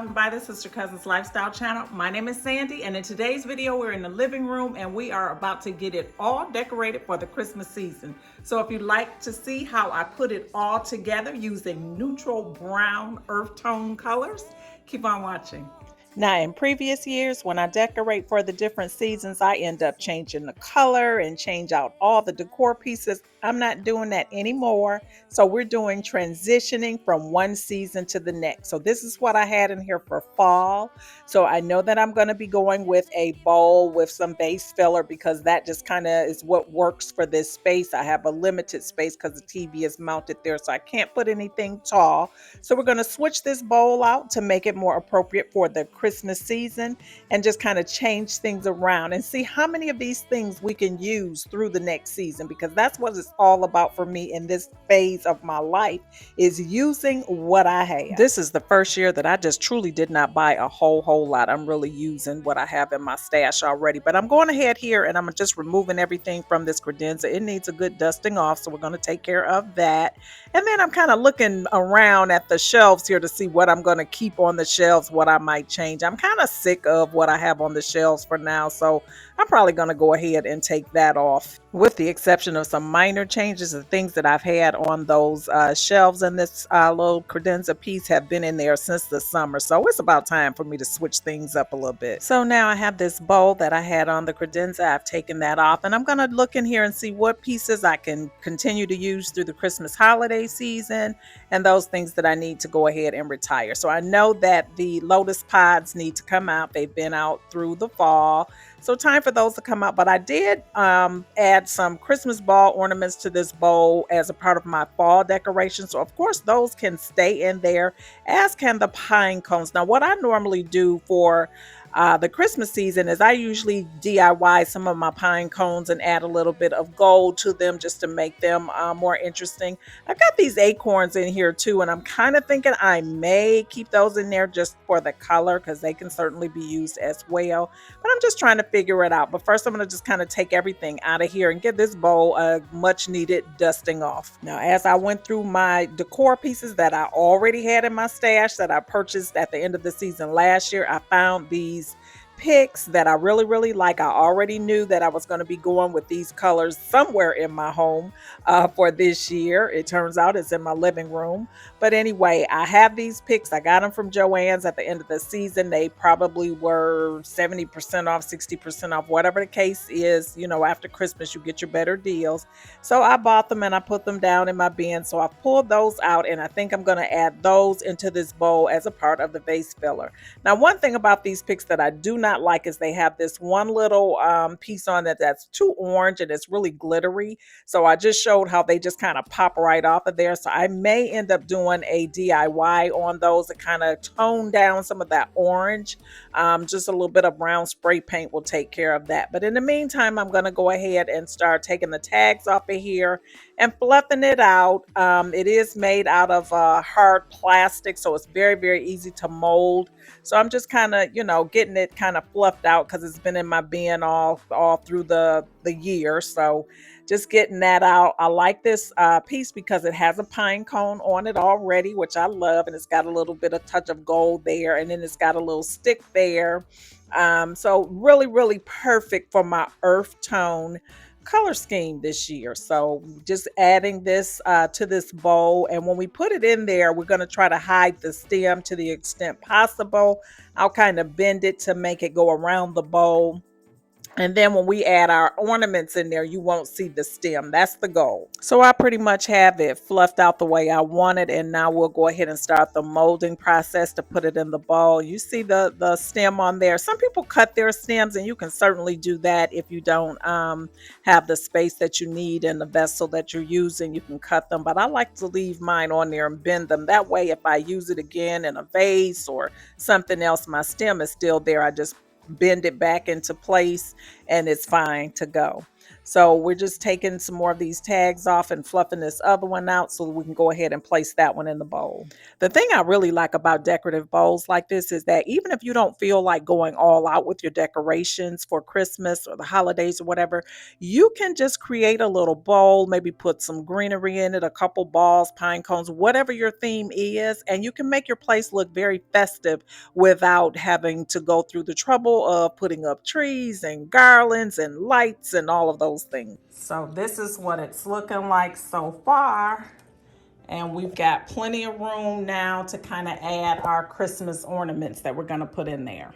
stopping by the Sister Cousins Lifestyle channel. My name is Sandy, and in today's video, we're in the living room and we are about to get it all decorated for the Christmas season. So if you'd like to see how I put it all together using neutral brown earth tone colors, keep on watching. Now, in previous years, when I decorate for the different seasons, I end up changing the color and change out all the decor pieces. I'm not doing that anymore. So we're doing transitioning from one season to the next. So this is what I had in here for fall. So I know that I'm going to be going with a bowl with some base filler because that just kind of is what works for this space. I have a limited space because the TV is mounted there, so I can't put anything tall. So we're going to switch this bowl out to make it more appropriate for the Christmas season and just kind of change things around and see how many of these things we can use through the next season, because that's what it's all about for me in this phase of my life, is using what I have. This is the first year that I just truly did not buy a whole lot. I'm really using what I have in my stash already, but I'm going ahead here and I'm just removing everything from this credenza. It needs a good dusting off, so we're going to take care of that. And then I'm kind of looking around at the shelves here to see what I'm going to keep on the shelves, what I might change. I'm kind of sick of what I have on the shelves for now, so I'm probably going to go ahead and take that off, with the exception of some minor changes. The things that I've had on those shelves and this little credenza piece have been in there since the summer, so it's about time for me to switch things up a little bit. So now I have this bowl that I had on the credenza. I've taken that off, and I'm going to look in here and see what pieces I can continue to use through the Christmas holiday season and those things that I need to go ahead and retire. So I know that the lotus pods need to come out. They've been out through the fall, so time for those to come out. But I did add some Christmas ball ornaments to this bowl as a part of my fall decoration. So of course those can stay in there, as can the pine cones. Now what I normally do for the Christmas season is I usually DIY some of my pine cones and add a little bit of gold to them just to make them more interesting. I've got these acorns in here too, and I'm kind of thinking I may keep those in there just for the color, because they can certainly be used as well. But I'm just trying to figure it out. But first I'm going to just kind of take everything out of here and give this bowl a much needed dusting off. Now, as I went through my decor pieces that I already had in my stash that I purchased at the end of the season last year, I found these picks that I really like. I already knew that I was going to be going with these colors somewhere in my home for this year. It turns out it's in my living room. But anyway, I have these picks. I got them from Joann's at the end of the season. They probably were 70% off, 60% off, whatever the case is. You know, after Christmas, you get your better deals. So I bought them and I put them down in my bin. So I pulled those out, and I think I'm going to add those into this bowl as a part of the vase filler. Now, one thing about these picks that I do not like is they have this one little piece on it that's too orange and it's really glittery. So I just showed how they just kind of pop right off of there. So I may end up doing a DIY on those to kind of tone down some of that orange. Just a little bit of brown spray paint will take care of that. But in the meantime, I'm going to go ahead and start taking the tags off of here and fluffing it out. It is made out of hard plastic, so it's very easy to mold. So I'm just kind of, you know, getting it kind of fluffed out because it's been in my bin all through the year. So just getting that out. I like this piece because it has a pine cone on it already, which I love, and it's got a little bit of touch of gold there, and then it's got a little stick there. So really perfect for my earth tone color scheme this year. So just adding this to this bowl, and when we put it in there, we're going to try to hide the stem to the extent possible. I'll kind of bend it to make it go around the bowl. And then when we add our ornaments in there, you won't see the stem. That's the goal. So I pretty much have it fluffed out the way I want it. And now we'll go ahead and start the molding process to put it in the bowl. You see the stem on there. Some people cut their stems, and you can certainly do that if you don't have the space that you need in the vessel that you're using. You can cut them, but I like to leave mine on there and bend them. That way, if I use it again in a vase or something else, my stem is still there. I just bend it back into place and it's fine to go. So we're just taking some more of these tags off and fluffing this other one out so we can go ahead and place that one in the bowl. The thing I really like about decorative bowls like this is that even if you don't feel like going all out with your decorations for Christmas or the holidays or whatever, you can just create a little bowl, maybe put some greenery in it, a couple balls, pine cones, whatever your theme is, and you can make your place look very festive without having to go through the trouble of putting up trees and garlands and lights and all of those things. So this is what it's looking like so far. And we've got plenty of room now to kind of add our Christmas ornaments that we're going to put in there.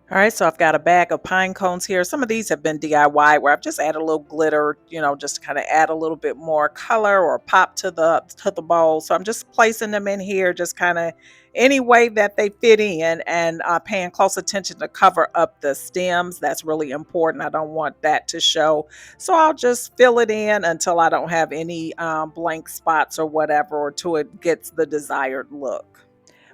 All right, so I've got a bag of pine cones here. Some of these have been DIY where I've just added a little glitter, just to kind of add a little bit more color or pop to the bowl. So I'm just placing them in here, just kind of any way that they fit in, and paying close attention to cover up the stems. That's really important. I don't want that to show. So I'll just fill it in until I don't have any blank spots or whatever, or till it gets the desired look.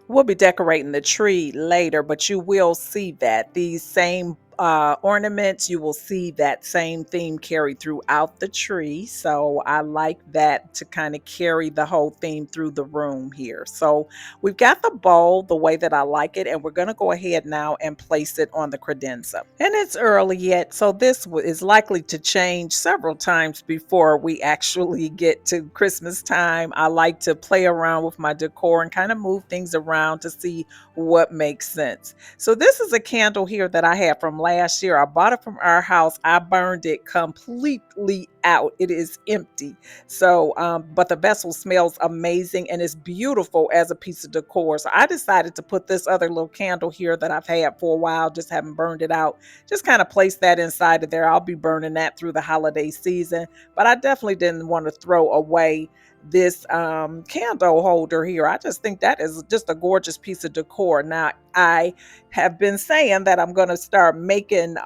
We'll be decorating the tree later, but you will see that these same ornaments, you will see that same theme carried throughout the tree. So I like that to kind of carry the whole theme through the room here. So we've got the bowl the way that I like it, and we're going to go ahead now and place it on the credenza. And it's early yet, so this is likely to change several times before we actually get to Christmas time. I like to play around with my decor and kind of move things around to see what makes sense. So this is a candle here that I had from last year. I bought it from our house. I burned it completely out. It is empty. So, but the vessel smells amazing and it's beautiful as a piece of decor. So I decided to put this other little candle here that I've had for a while, just haven't burned it out. Just kind of place that inside of there. I'll be burning that through the holiday season, but I definitely didn't want to throw away this candle holder here. I just think that is just a gorgeous piece of decor. Now, I have been saying that I'm going to start making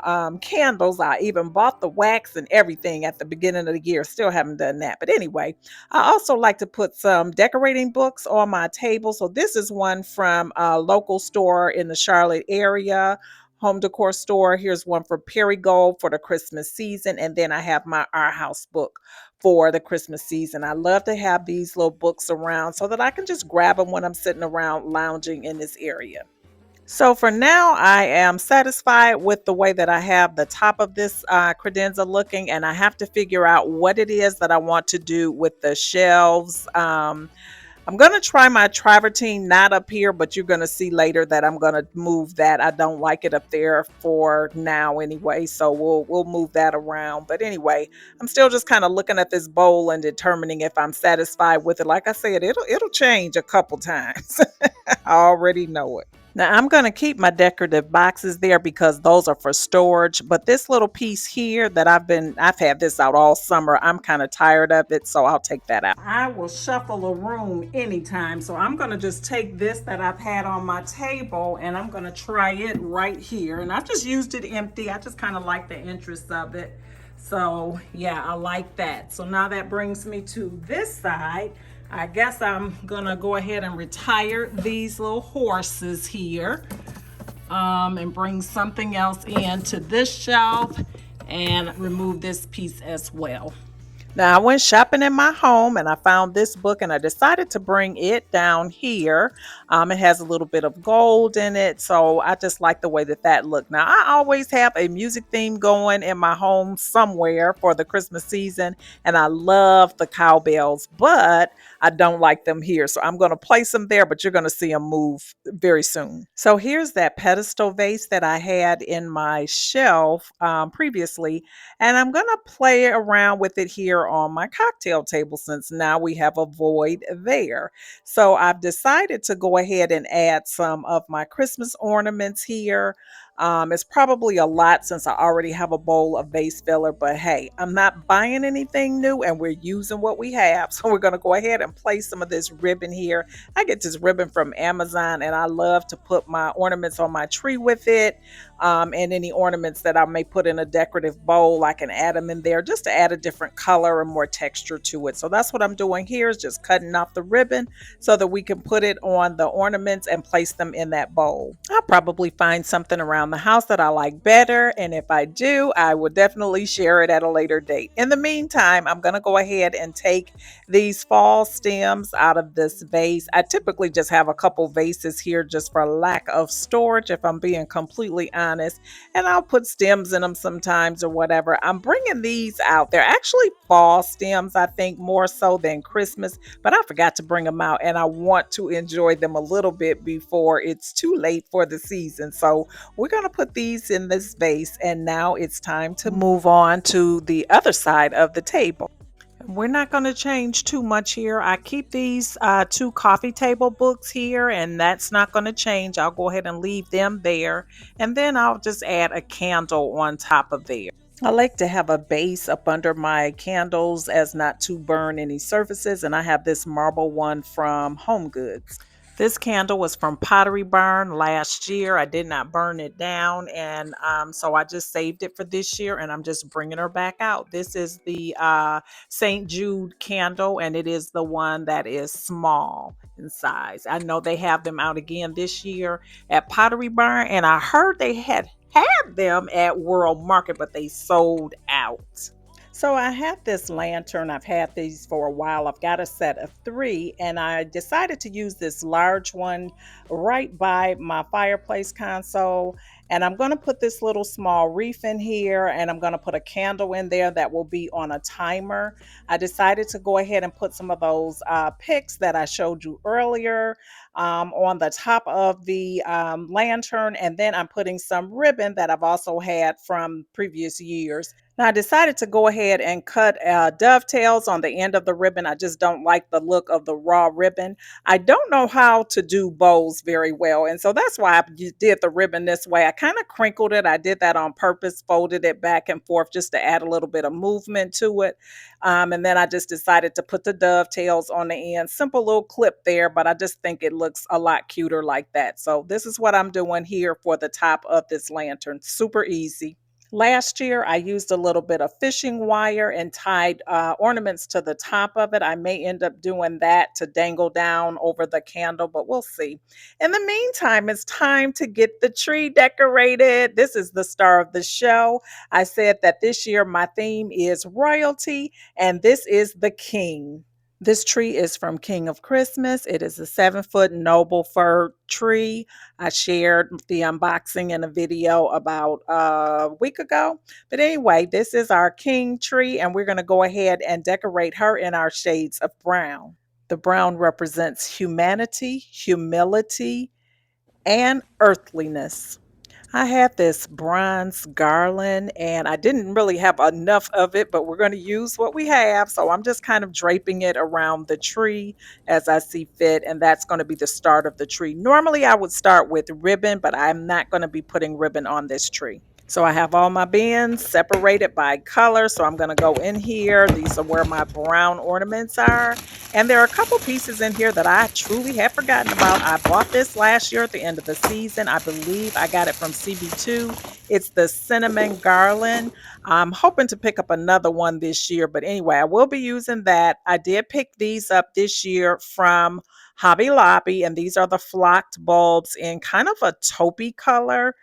candles. I even bought the wax and everything at the beginning of the year. Still haven't done that. But anyway, I also like to put some decorating books on my table. So this is one from a local store in the Charlotte area, home decor store. Here's one for Perigold for the Christmas season. And then I have my Our House book for the Christmas season. I love to have these little books around so that I can just grab them when I'm sitting around lounging in this area. So for now, I am satisfied with the way that I have the top of this credenza looking, and I have to figure out what it is that I want to do with the shelves. I'm going to try my travertine not up here, but you're going to see later that I'm going to move that. I don't like it up there for now anyway, so we'll move that around. But anyway, I'm still just kind of looking at this bowl and determining if I'm satisfied with it. Like I said, it'll change a couple times. I already know it. Now I'm going to keep my decorative boxes there because those are for storage, but this little piece here that I've had this out all summer. I'm kind of tired of it, so I'll take that out. I will shuffle a room anytime, so I'm going to just take this that I've had on my table and I'm going to try it right here. And I've just used it empty. I just kind of like the interest of it. So yeah, I like that. So now that brings me to this side. I guess I'm gonna go ahead and retire these little horses here and bring something else into this shelf and remove this piece as well. Now I went shopping in my home and I found this book and I decided to bring it down here. It has a little bit of gold in it, so I just like the way that looked. Now I always have a music theme going in my home somewhere for the Christmas season, and I love the cowbells, but I don't like them here. So I'm going to place them there, but you're going to see them move very soon. So here's that pedestal vase that I had in my shelf previously, and I'm going to play around with it here on my cocktail table since now we have a void there. So I've decided to go ahead and add some of my Christmas ornaments here. It's probably a lot since I already have a bowl of vase filler, but hey, I'm not buying anything new and we're using what we have. So we're going to go ahead and place some of this ribbon here. I get this ribbon from Amazon and I love to put my ornaments on my tree with it. And any ornaments that I may put in a decorative bowl, I can add them in there just to add a different color and more texture to it. So that's what I'm doing here, is just cutting off the ribbon so that we can put it on the ornaments and place them in that bowl. I'll probably find something around around the house that I like better. And if I do, I will definitely share it at a later date. In the meantime, I'm going to go ahead and take these fall stems out of this vase. I typically just have a couple vases here just for lack of storage, if I'm being completely honest. And I'll put stems in them sometimes or whatever. I'm bringing these out. They're actually fall stems, I think, more so than Christmas, but I forgot to bring them out and I want to enjoy them a little bit before it's too late for the season. So we're going to put these in this vase, and now it's time to move on to the other side of the table. We're not going to change too much here. I keep these two coffee table books here, and that's not going to change. I'll go ahead and leave them there, and then I'll just add a candle on top of there. I like to have a base up under my candles as not to burn any surfaces, and I have this marble one from Home Goods. This candle was from Pottery Barn last year. I did not burn it down, and so I just saved it for this year, and I'm just bringing her back out. This is the St. Jude candle, and it is the one that is small in size. I know they have them out again this year at Pottery Barn, and I heard they had them at World Market, but they sold out. So I have this lantern. I've had these for a while. I've got a set of three, and I decided to use this large one right by my fireplace console. And I'm going to put this little small reef in here, and I'm going to put a candle in there that will be on a timer. I decided to go ahead and put some of those picks that I showed you earlier on the top of the lantern, and then I'm putting some ribbon that I've also had from previous years. Now, I decided to go ahead and cut dovetails on the end of the ribbon. I just don't like the look of the raw ribbon. I don't know how to do bows very well, and so that's why I did the ribbon this way. I kind of crinkled it. I did that on purpose, folded it back and forth just to add a little bit of movement to it. And then I just decided to put the dovetails on the end. Simple little clip there, but I just think it looks a lot cuter like that. So this is what I'm doing here for the top of this lantern. Super easy. Last year, I used a little bit of fishing wire and tied ornaments to the top of it. I may end up doing that to dangle down over the candle, but we'll see. In the meantime, it's time to get the tree decorated. This is the star of the show. I said that this year my theme is royalty, and this is the king. This tree is from King of Christmas. It is a 7-foot noble fir tree. I shared the unboxing in a video about a week ago. But anyway, this is our king tree, and we're going to go ahead and decorate her in our shades of brown. The brown represents humanity, humility, and earthliness. I have this bronze garland, and I didn't really have enough of it, but we're going to use what we have. So I'm just kind of draping it around the tree as I see fit, and that's going to be the start of the tree. Normally, I would start with ribbon, but I'm not going to be putting ribbon on this tree. So I have all my bins separated by color. So I'm going to go in here. These are where my brown ornaments are. And there are a couple pieces in here that I truly have forgotten about. I bought this last year at the end of the season. I believe I got it from CB2. It's the cinnamon garland. I'm hoping to pick up another one this year. But anyway, I will be using that. I did pick these up this year from Hobby Lobby. And these are the flocked bulbs in kind of a taupey color.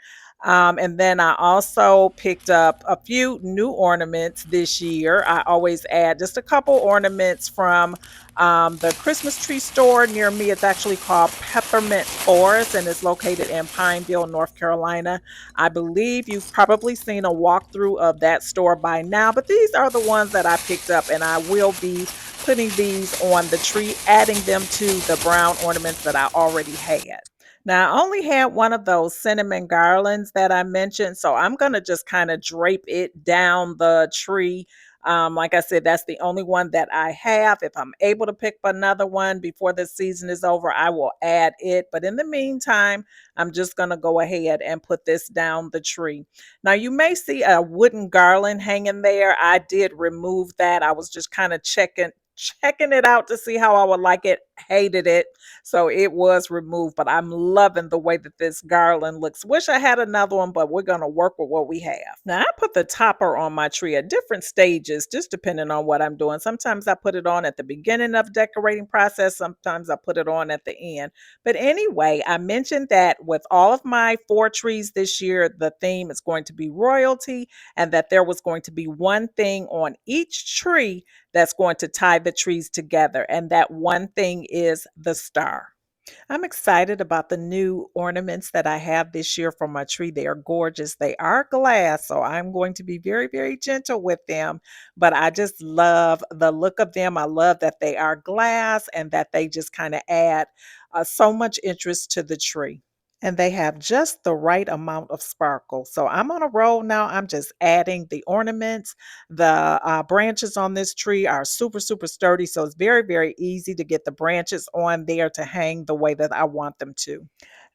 And then I also picked up a few new ornaments this year. I always add just a couple ornaments from the Christmas tree store near me. It's actually called Peppermint Forest, and it's located in Pineville, North Carolina. I believe you've probably seen a walkthrough of that store by now, but these are the ones that I picked up, and I will be putting these on the tree, adding them to the brown ornaments that I already had. Now, I only had one of those cinnamon garlands that I mentioned, so I'm going to just kind of drape it down the tree. Like I said, that's the only one that I have. If I'm able to pick up another one before the season is over, I will add it. But in the meantime, I'm just going to go ahead and put this down the tree. Now, you may see a wooden garland hanging there. I did remove that. I was just kind of checking it out to see how I would like it hated it. So it was removed, but I'm loving the way that this garland looks. Wish I had another one, but we're going to work with what we have. Now, I put the topper on my tree at different stages, just depending on what I'm doing. Sometimes I put it on at the beginning of decorating process. Sometimes I put it on at the end. But anyway, I mentioned that with all of my 4 trees this year, the theme is going to be royalty, and that there was going to be one thing on each tree that's going to tie the trees together. And that one thing is the star. I'm excited about the new ornaments that I have this year for my tree. They are gorgeous. They are glass, so I'm going to be very, very gentle with them. But I just love the look of them. I love that they are glass and that they just kind of add so much interest to the tree. And they have just the right amount of sparkle. So I'm on a roll now. I'm just adding the ornaments. The branches on this tree are super, super sturdy. So it's very, very easy to get the branches on there to hang the way that I want them to.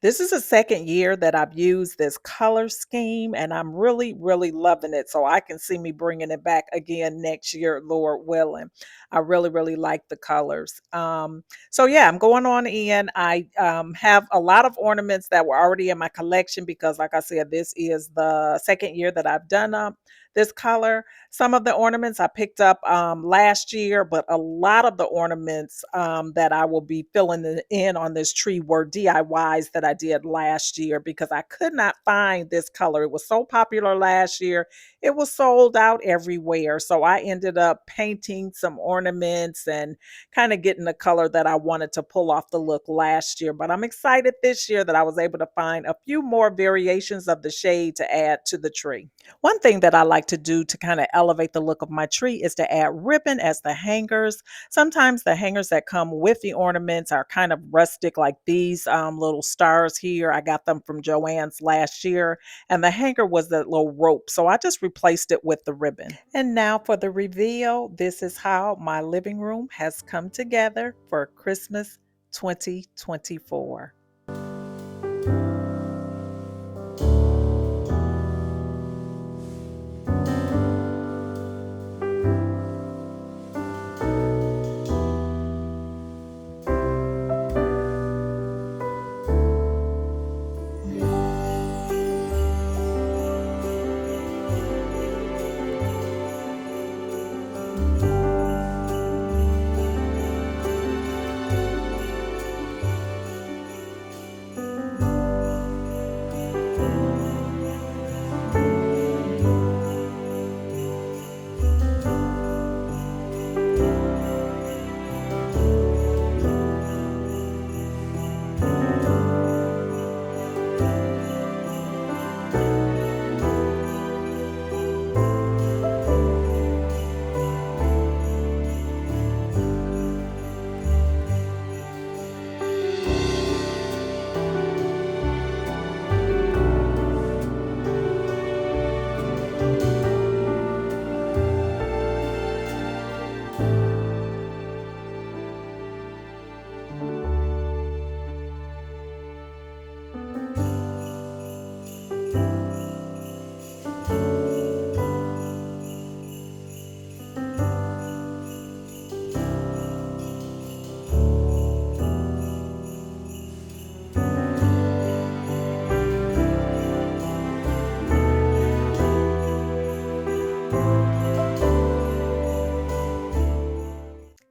This is the second year that I've used this color scheme, and I'm really, really loving it. So I can see me bringing it back again next year, Lord willing. I really, really like the colors. So yeah, I'm going on in. I have a lot of ornaments that were already in my collection because, like I said, this is the second year that I've done this color. Some of the ornaments I picked up last year, but a lot of the ornaments that I will be filling in on this tree were DIYs that I did last year because I could not find this color. It was so popular last year. It was sold out everywhere. So I ended up painting some ornaments and kind of getting the color that I wanted to pull off the look last year. But I'm excited this year that I was able to find a few more variations of the shade to add to the tree. One thing that I like to do to kind of elevate the look of my tree is to add ribbon as the hangers. Sometimes the hangers that come with the ornaments are kind of rustic, like these little stars here. I got them from Joann's last year, and the hanger was that little rope. So I just replaced it with the ribbon. And now for the reveal. This is how my living room has come together for Christmas 2024.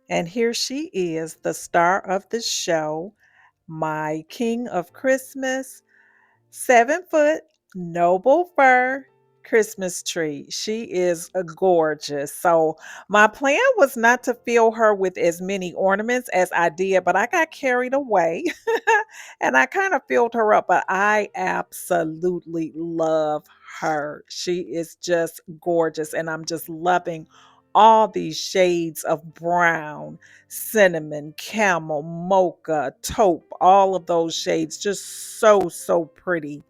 And here she is, the star of the show, my king of Christmas, 7 foot noble fir Christmas tree. She is gorgeous. So my plan was not to fill her with as many ornaments as I did, but I got carried away and I kind of filled her up. But I absolutely love her. She is just gorgeous, and I'm just loving all these shades of brown, cinnamon, camel, mocha, taupe, all of those shades, just so, so pretty.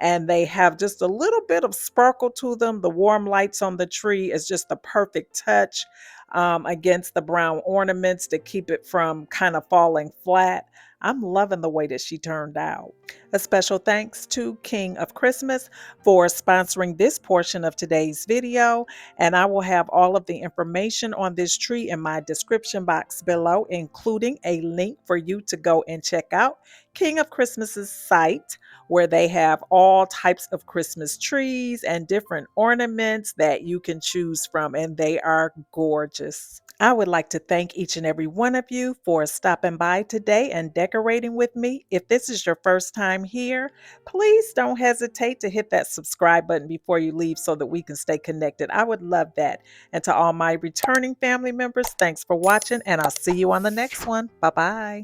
And they have just a little bit of sparkle to them. The warm lights on the tree is just the perfect touch against the brown ornaments to keep it from kind of falling flat. I'm loving the way that she turned out. A special thanks to King of Christmas for sponsoring this portion of today's video. And I will have all of the information on this tree in my description box below, including a link for you to go and check out King of Christmas's site, where they have all types of Christmas trees and different ornaments that you can choose from, and they are gorgeous. I would like to thank each and every one of you for stopping by today and decorating with me. If this is your first time here, please don't hesitate to hit that subscribe button before you leave so that we can stay connected. I would love that. And to all my returning family members, thanks for watching, and I'll see you on the next one. Bye-bye.